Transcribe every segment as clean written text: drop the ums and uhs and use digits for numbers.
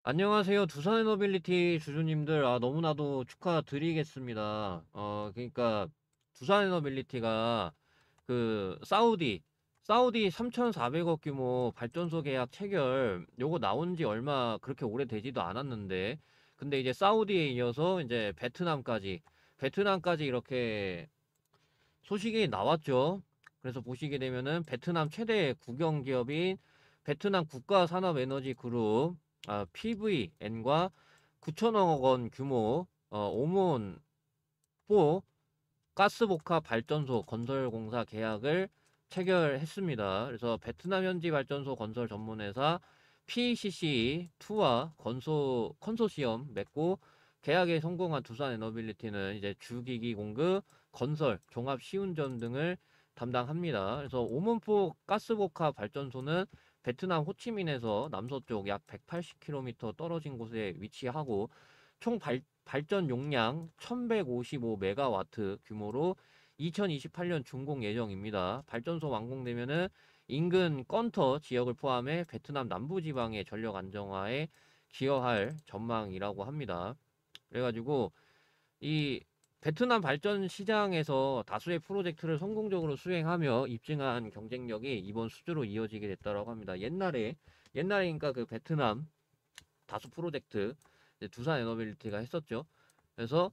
안녕하세요. 두산에너빌리티 주주님들, 너무나도 축하드리겠습니다. 그러니까, 두산에너빌리티가 사우디 3,400억 규모 발전소 계약 체결, 요거 나온 지 얼마 그렇게 오래되지도 않았는데, 근데 이제 사우디에 이어서 이제 베트남까지 이렇게 소식이 나왔죠. 그래서 보시게 되면은 베트남 최대 국영 기업인 베트남 국가산업에너지 그룹 PVN과 9천억 원 규모 오몬 4 가스복합 발전소 건설 공사 계약을 체결했습니다. 그래서 베트남 현지 발전소 건설 전문회사 PCC2와 컨소시엄 맺고 계약에 성공한 두산에너빌리티는 이제 주기기 공급, 건설, 종합 시운전 등을 담당합니다. 그래서 오문포 가스복합 발전소는 베트남 호치민에서 남서쪽 약 180km 떨어진 곳에 위치하고 총 발전 용량 1155메가와트 규모로 2028년 준공 예정입니다. 발전소 완공되면은 인근 건터 지역을 포함해 베트남 남부지방의 전력 안정화에 기여할 전망이라고 합니다. 그래가지고 이 베트남 발전 시장에서 다수의 프로젝트를 성공적으로 수행하며 입증한 경쟁력이 이번 수주로 이어지게 됐다고 합니다. 옛날에 그러니까 그 베트남 다수 프로젝트 두산 에너빌리티가 했었죠. 그래서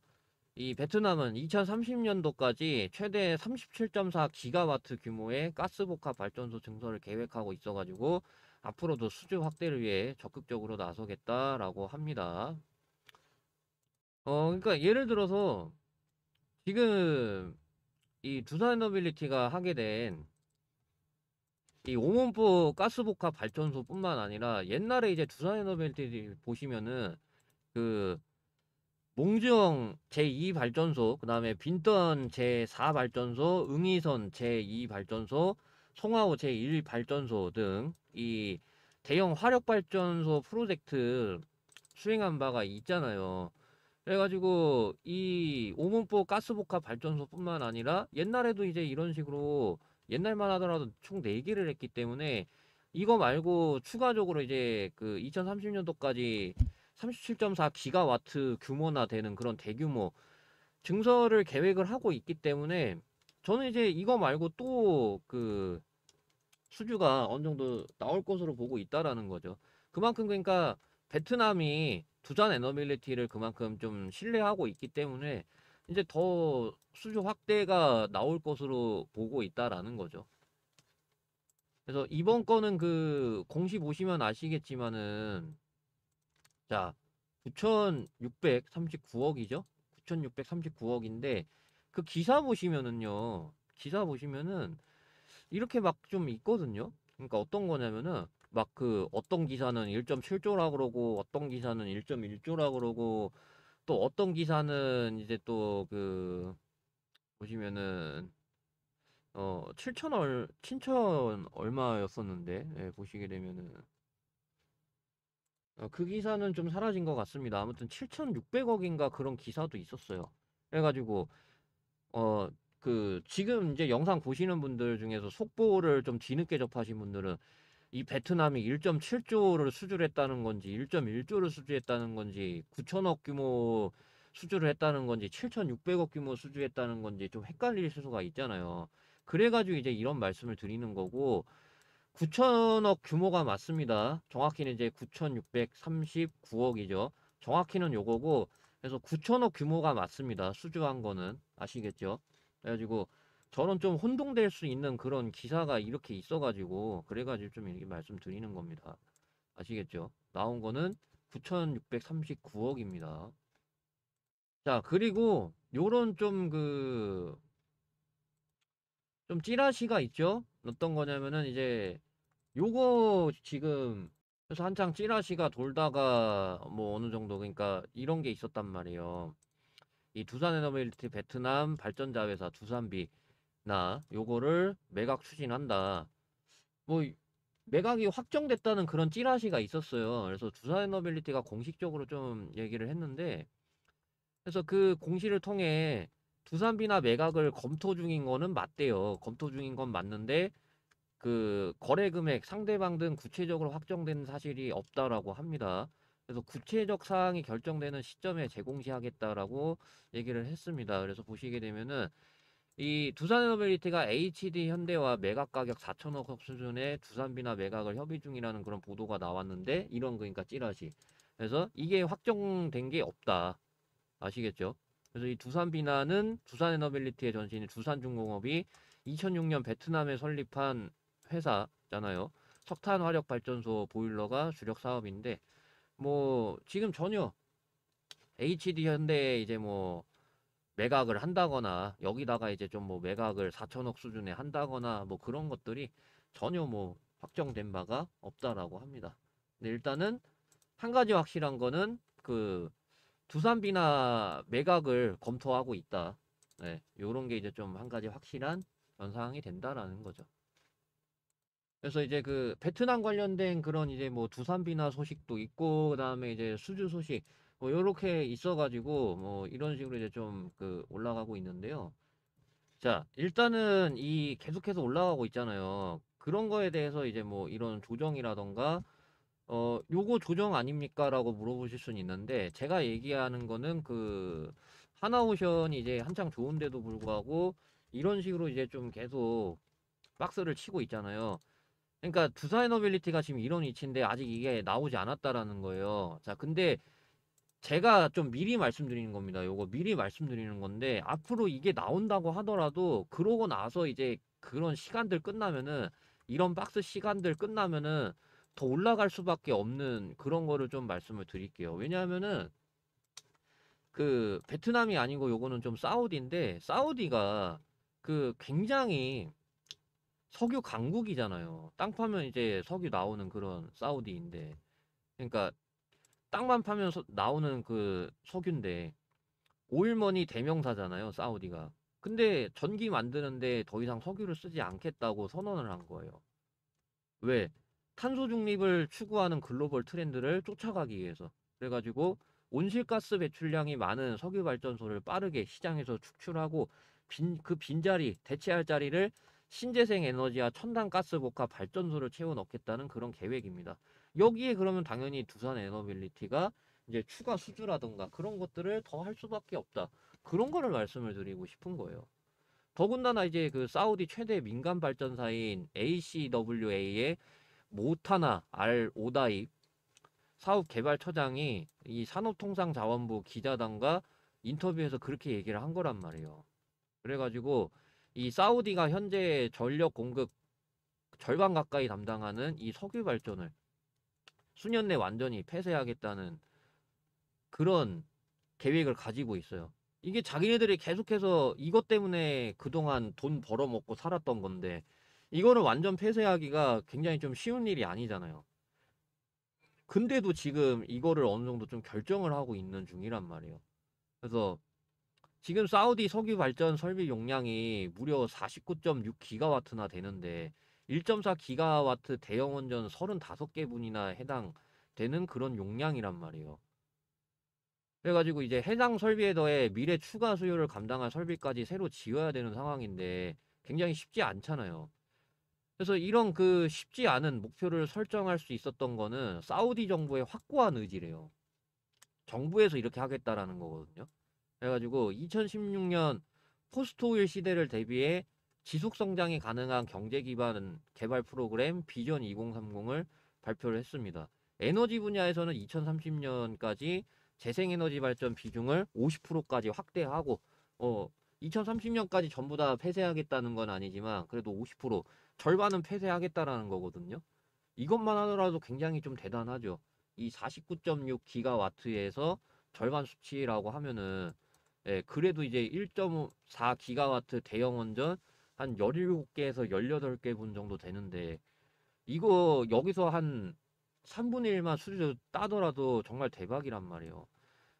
이 베트남은 2030년도까지 최대 37.4 기가와트 규모의 가스복합 발전소 증설을 계획하고 있어가지고 앞으로도 수주 확대를 위해 적극적으로 나서겠다라고 합니다. 그러니까 예를 들어서 지금 이 두산 에너빌리티가 하게 된 이 오몬포 가스복합 발전소뿐만 아니라 옛날에 이제 두산 에너빌리티 보시면은 그 몽주형 제2발전소, 그 다음에 빈던 제4발전소, 응이선 제2발전소, 송화호 제1발전소 등 이 대형 화력발전소 프로젝트 수행한 바가 있잖아요. 그래가지고 이 오문포 가스복합 발전소뿐만 아니라 옛날에도 이제 이런 식으로 옛날만 하더라도 총 4개를 했기 때문에 이거 말고 추가적으로 이제 그 2030년도까지 37.4 기가와트 규모나 되는 그런 대규모 증설을 계획을 하고 있기 때문에 저는 이제 이거 말고 또 그 수주가 어느 정도 나올 것으로 보고 있다라는 거죠. 그만큼 그러니까 베트남이 두산 에너빌리티를 그만큼 좀 신뢰하고 있기 때문에 이제 더 수주 확대가 나올 것으로 보고 있다라는 거죠. 그래서 이번 거는 그 공시 보시면 아시겠지만은 자 9,639억이죠. 9,639억인데 그 기사 보시면은요. 기사 보시면은 이렇게 막 좀 있거든요. 그러니까 어떤 거냐면은 막 그 어떤 기사는 1.7조라 그러고 어떤 기사는 1.1조라 그러고 또 어떤 기사는 이제 또 그 보시면은 7천 얼마였었는데 예, 보시게 되면은 그 기사는 좀 사라진 것 같습니다. 아무튼 7,600억인가 그런 기사도 있었어요. 그래가지고 어 지금 이제 영상 보시는 분들 중에서 속보를 좀 뒤늦게 접하신 분들은 이 베트남이 1.7조를 수주를 했다는 건지 1.1조를 수주했다는 건지 9천억 규모 수주를 했다는 건지 7,600억 규모 수주했다는 건지 좀 헷갈릴 수가 있잖아요. 그래가지고 이제 이런 말씀을 드리는 거고 9천억 규모가 맞습니다. 정확히는 이제 9,639억이죠. 정확히는 요거고 그래서 9천억 규모가 맞습니다. 수주한 거는 아시겠죠? 그래가지고 저는 좀 혼동될 수 있는 그런 기사가 이렇게 있어가지고 그래가지고 좀 이렇게 말씀드리는 겁니다. 아시겠죠? 나온 거는 9,639억입니다. 자, 그리고 요런 좀 찌라시가 있죠? 어떤 거냐면은 이제 요거 지금 그래서 한창 찌라시가 돌다가 뭐 어느 정도 그러니까 이런 게 있었단 말이에요. 이 두산에너빌리티 베트남 발전자 회사 두산비나 요거를 매각 추진한다. 뭐 매각이 확정됐다는 그런 찌라시가 있었어요. 그래서 두산에너빌리티가 공식적으로 좀 얘기를 했는데 그래서 그 공시를 통해 두산비나 매각을 검토 중인 거는 맞대요. 검토 중인 건 맞는데 그 거래 금액 상대방 등 구체적으로 확정된 사실이 없다라고 합니다. 그래서 구체적 사항이 결정되는 시점에 재공시하겠다라고 얘기를 했습니다. 그래서 보시게 되면은 이 두산에너빌리티가 HD 현대와 매각 가격 4천억 수준의 두산비나 매각을 협의 중이라는 그런 보도가 나왔는데, 이런 그러니까 찌라시. 그래서 이게 확정된 게 없다. 아시겠죠? 그래서 이 두산비나는 두산에너빌리티의 전신인 두산중공업이 2006년 베트남에 설립한 회사잖아요. 석탄 화력 발전소 보일러가 주력 사업인데, 뭐 지금 전혀 HD 현대에 이제 뭐 매각을 한다거나, 여기다가 이제 좀 뭐 매각을 4천억 수준에 한다거나 뭐 그런 것들이 전혀 뭐 확정된 바가 없다라고 합니다. 근데 일단은 한 가지 확실한 거는 그 두산비나 매각을 검토하고 있다. 네, 요런 게 이제 좀 한 가지 확실한 현상이 된다라는 거죠. 그래서 이제 그 베트남 관련된 그런 이제 뭐 두산비나 소식도 있고, 그다음에 이제 수주 소식 뭐 요렇게 있어가지고 뭐 이런 식으로 이제 좀 그 올라가고 있는데요. 자, 일단은 이 계속해서 올라가고 있잖아요. 그런 거에 대해서 이제 뭐 이런 조정이라던가 요거 조정 아닙니까? 라고 물어보실 수는 있는데, 제가 얘기하는 거는 그 하나오션이 이제 한창 좋은데도 불구하고 이런 식으로 이제 좀 계속 박스를 치고 있잖아요. 그러니까 두산에너빌리티가 지금 이런 위치인데 아직 이게 나오지 않았다라는 거예요. 자, 근데 제가 좀 미리 말씀드리는 겁니다. 요거 미리 말씀드리는 건데, 앞으로 이게 나온다고 하더라도 그러고 나서 이제 그런 시간들 끝나면은, 이런 박스 시간들 끝나면은 더 올라갈 수밖에 없는 그런 거를 좀 말씀을 드릴게요. 왜냐하면은 그 베트남이 아니고 요거는 좀 사우디인데, 사우디가 그 굉장히 석유 강국이잖아요. 땅 파면 이제 석유 나오는 그런 사우디인데, 그러니까 땅만 파면 나오는 그 석유인데, 오일머니 대명사잖아요, 사우디가. 근데 전기 만드는데 더 이상 석유를 쓰지 않겠다고 선언을 한 거예요. 왜? 탄소 중립을 추구하는 글로벌 트렌드를 쫓아가기 위해서. 그래가지고 온실가스 배출량이 많은 석유 발전소를 빠르게 시장에서 축출하고, 그 빈자리, 대체할 자리를 신재생 에너지와 첨단 가스 복합 발전소를 채워 넣겠다는 그런 계획입니다. 여기에 그러면 당연히 두산 에너빌리티가 이제 추가 수주라던가 그런 것들을 더 할 수밖에 없다. 그런 거를 말씀을 드리고 싶은 거예요. 더군다나 이제 그 사우디 최대 민간 발전사인 ACWA의 모타나 알 오다입 사업 개발처장이 이 산업통상자원부 기자단과 인터뷰에서 그렇게 얘기를 한 거란 말이에요. 그래가지고 이 사우디가 현재 전력 공급 절반 가까이 담당하는 이 석유 발전을 수년 내 완전히 폐쇄하겠다는 그런 계획을 가지고 있어요. 이게 자기네들이 계속해서 이것 때문에 그동안 돈 벌어먹고 살았던 건데, 이거를 완전 폐쇄하기가 굉장히 좀 쉬운 일이 아니잖아요. 근데도 지금 이거를 어느 정도 좀 결정을 하고 있는 중이란 말이에요. 그래서 지금 사우디 석유 발전 설비 용량이 무려 49.6기가와트나 되는데, 1.4기가와트 대형 원전 35개 분이나 해당되는 그런 용량이란 말이에요. 그래가지고 이제 해당 설비에 더해 미래 추가 수요를 감당할 설비까지 새로 지어야 되는 상황인데 굉장히 쉽지 않잖아요. 그래서 이런 그 쉽지 않은 목표를 설정할 수 있었던 거는 사우디 정부의 확고한 의지래요. 정부에서 이렇게 하겠다라는 거거든요. 그래가지고 2016년 포스트 오일 시대를 대비해 지속 성장이 가능한 경제 기반 개발 프로그램 비전 2030을 발표를 했습니다. 에너지 분야에서는 2030년까지 재생에너지 발전 비중을 50%까지 확대하고, 2030년까지 전부 다 폐쇄하겠다는 건 아니지만 그래도 50% 절반은 폐쇄하겠다라는 거거든요. 이것만 하더라도 굉장히 좀 대단하죠. 이 49.6기가와트에서 절반 수치라고 하면은, 예, 그래도 이제 1.4기가와트 대형 원전 한 17개에서 18개 분 정도 되는데, 이거 여기서 한 3분의 1만 수주 따더라도 정말 대박이란 말이에요.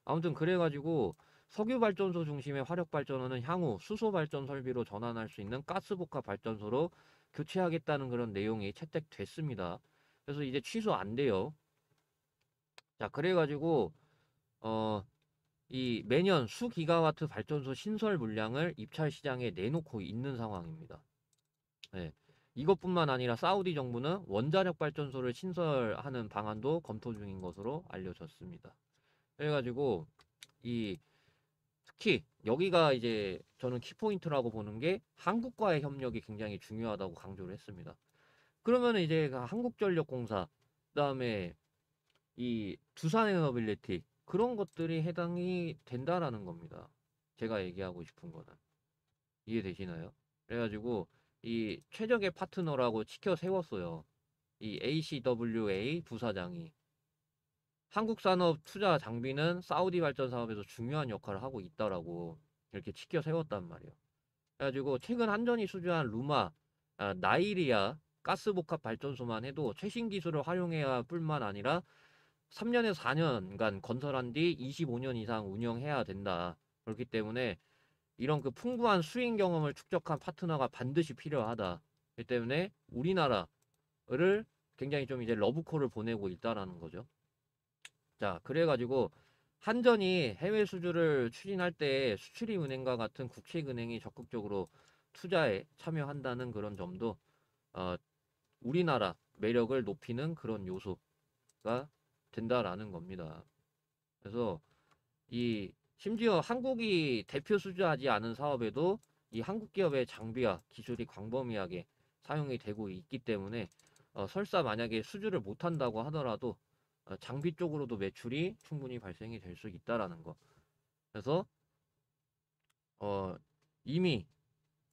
아무튼 그래가지고 석유 발전소 중심의 화력 발전소는 향후 수소 발전 설비로 전환할 수 있는 가스복합 발전소로 교체하겠다는 그런 내용이 채택됐습니다. 그래서 이제 취소 안 돼요. 자, 그래가지고 어 이 매년 수 기가와트 발전소 신설 물량을 입찰 시장에 내놓고 있는 상황입니다. 네. 이것뿐만 아니라 사우디 정부는 원자력 발전소를 신설하는 방안도 검토 중인 것으로 알려졌습니다. 그래가지고 이 특히 여기가 이제 저는 키포인트라고 보는 게 한국과의 협력이 굉장히 중요하다고 강조를 했습니다. 그러면 이제 한국전력공사, 그다음에 이 두산에너빌리티 그런 것들이 해당이 된다라는 겁니다. 제가 얘기하고 싶은 거는 이해되시나요? 그래가지고 이 최적의 파트너라고 치켜 세웠어요. 이 ACWA 부사장이 한국 산업 투자 장비는 사우디 발전 사업에서 중요한 역할을 하고 있다라고 이렇게 치켜 세웠단 말이에요. 그래가지고 최근 한전이 수주한 나이리아 가스복합 발전소만 해도 최신 기술을 활용해야 뿐만 아니라 3년에서 4년간 건설한 뒤 25년 이상 운영해야 된다. 그렇기 때문에 이런 그 풍부한 수행 경험을 축적한 파트너가 반드시 필요하다. 그렇기 때문에 우리나라를 굉장히 좀 이제 러브콜을 보내고 있다라는 거죠. 자, 그래가지고 한전이 해외 수주를 추진할 때 수출입은행과 같은 국책은행이 적극적으로 투자에 참여한다는 그런 점도 어, 우리나라 매력을 높이는 그런 요소가 된다라는 겁니다. 그래서 이 심지어 한국이 대표 수주하지 않은 사업에도 이 한국 기업의 장비와 기술이 광범위하게 사용이 되고 있기 때문에 설사 만약에 수주를 못한다고 하더라도 장비 쪽으로도 매출이 충분히 발생이 될 수 있다라는 거. 그래서 어,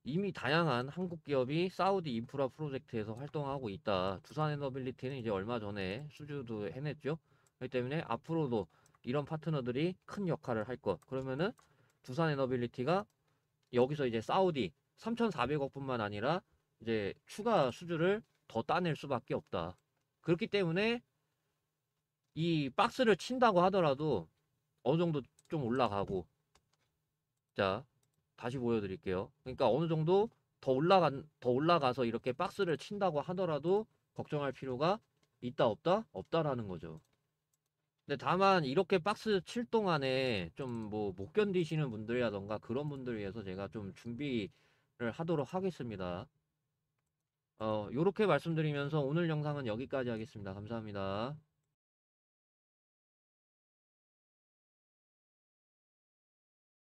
이미 다양한 한국 기업이 사우디 인프라 프로젝트에서 활동하고 있다. 두산에너빌리티는 이제 얼마 전에 수주도 해냈죠. 그렇기 때문에 앞으로도 이런 파트너들이 큰 역할을 할 것. 그러면은 두산에너빌리티가 여기서 이제 사우디 3,400억뿐만 아니라 이제 추가 수주를 더 따낼 수밖에 없다. 그렇기 때문에 이 박스를 친다고 하더라도 어느 정도 좀 올라가고, 자, 다시 보여드릴게요. 그러니까 어느 정도 더 올라가서 이렇게 박스를 친다고 하더라도 걱정할 필요가 있다, 없다? 없다라는 거죠. 근데 다만 이렇게 박스 칠 동안에 좀 뭐 못 견디시는 분들이라던가 그런 분들 위해서 제가 좀 준비를 하도록 하겠습니다. 요렇게 말씀드리면서 오늘 영상은 여기까지 하겠습니다. 감사합니다.